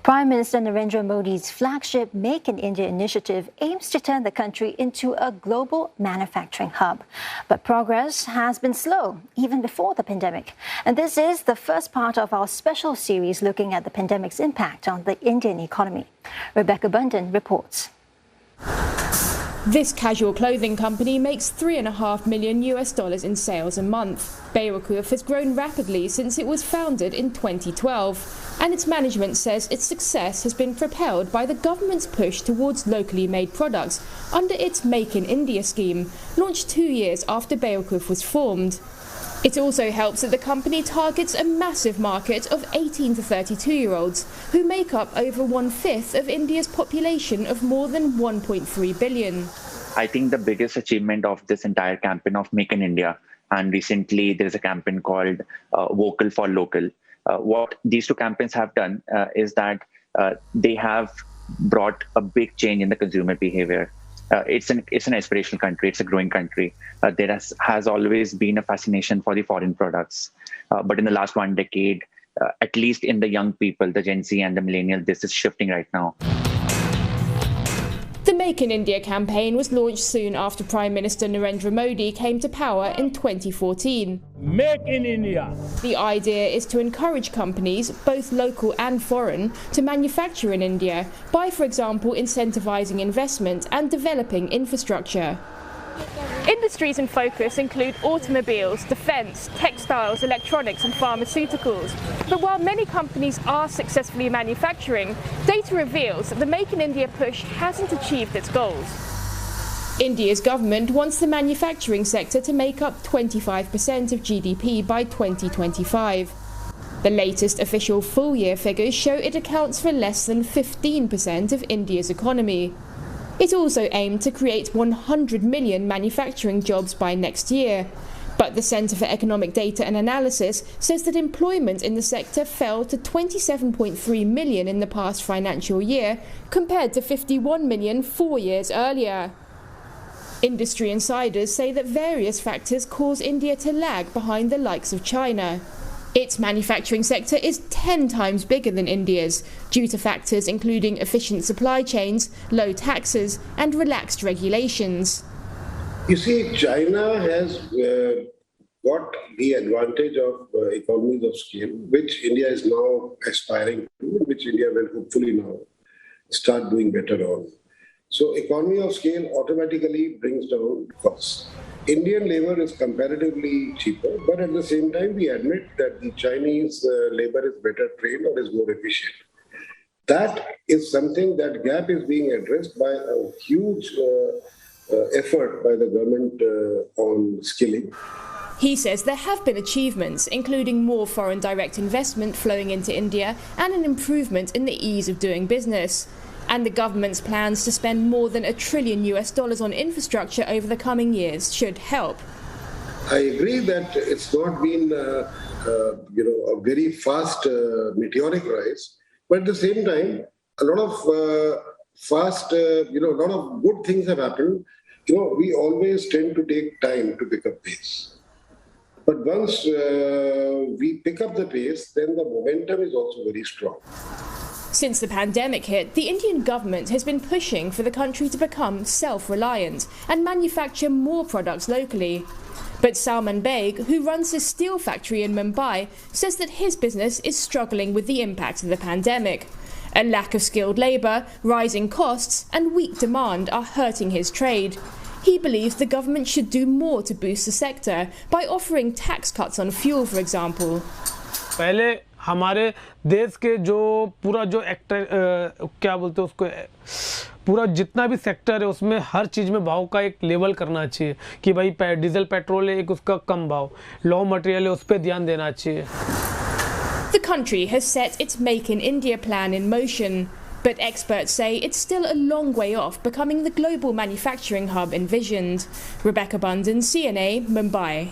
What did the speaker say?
Prime Minister Narendra Modi's flagship Make in India initiative aims to turn the country into a global manufacturing hub. But progress has been slow, even before the pandemic. And this is the first part of our special series looking at the pandemic's impact on the Indian economy. Rebecca Bundan reports. This casual clothing company makes $3.5 million in sales a month. Bewakoof has grown rapidly since it was founded in 2012, and its management says its success has been propelled by the government's push towards locally made products under its Make in India scheme, launched 2 years after Bewakoof was formed. It also helps that the company targets a massive market of 18 to 32-year-olds, who make up over 1/5 of India's population of more than 1.3 billion. I think the biggest achievement of this entire campaign of Make in India, and recently there's a campaign called Vocal for Local. What these two campaigns have done is that they have brought a big change in the consumer behavior. It's an aspirational country. It's a growing country. There has always been a fascination for the foreign products. But in the last 1 decade, at least in the young people, the Gen Z and the millennials, this is shifting right now. The Make in India campaign was launched soon after Prime Minister Narendra Modi came to power in 2014. Make in India. The idea is to encourage companies, both local and foreign, to manufacture in India by, for example, incentivizing investment and developing infrastructure. Industries in focus include automobiles, defence, textiles, electronics and pharmaceuticals. But while many companies are successfully manufacturing, data reveals that the Make in India push hasn't achieved its goals. India's government wants the manufacturing sector to make up 25% of GDP by 2025. The latest official full-year figures show it accounts for less than 15% of India's economy. It also aimed to create 100 million manufacturing jobs by next year. But the Centre for Economic Data and Analysis says that employment in the sector fell to 27.3 million in the past financial year, compared to 51 million 4 years earlier. Industry insiders say that various factors cause India to lag behind the likes of China. Its manufacturing sector is 10 times bigger than India's, due to factors including efficient supply chains, low taxes and relaxed regulations. You see, China has got the advantage of economies of scale, which India is now aspiring to, which India will hopefully now start doing better on. So economy of scale automatically brings down costs. Indian labor is comparatively cheaper, but at the same time, we admit that the Chinese labor is better trained or is more efficient. That is something, that gap is being addressed by a huge effort by the government on skilling. He says there have been achievements, including more foreign direct investment flowing into India and an improvement in the ease of doing business. And the government's plans to spend more than $1 trillion on infrastructure over the coming years should help. I agree that it's not been a very fast meteoric rise, but at the same time, a lot of a lot of good things have happened. We always tend to take time to pick up pace. But once we pick up the pace, then the momentum is also very strong. Since the pandemic hit, the Indian government has been pushing for the country to become self-reliant and manufacture more products locally. But Salman Beg, who runs his steel factory in Mumbai, says that his business is struggling with the impact of the pandemic. A lack of skilled labour, rising costs and weak demand are hurting his trade. He believes the government should do more to boost the sector by offering tax cuts on fuel, for example. पहले हमारे देश के जो पूरा जो क्या बोलते हैं उसको, पूरा जितना भी सेक्टर है उसमें हर चीज़ में भाव का एक लेवल करना चाहिए कि भाई डीजल पेट्रोल है एक उसका कम भाव, रॉ मटेरियल है उस पर ध्यान देना चाहिए. The country has set its Make in India plan in motion, but experts say it's still a long way off becoming the global manufacturing hub envisioned. Rebecca Bundan, CNA, Mumbai.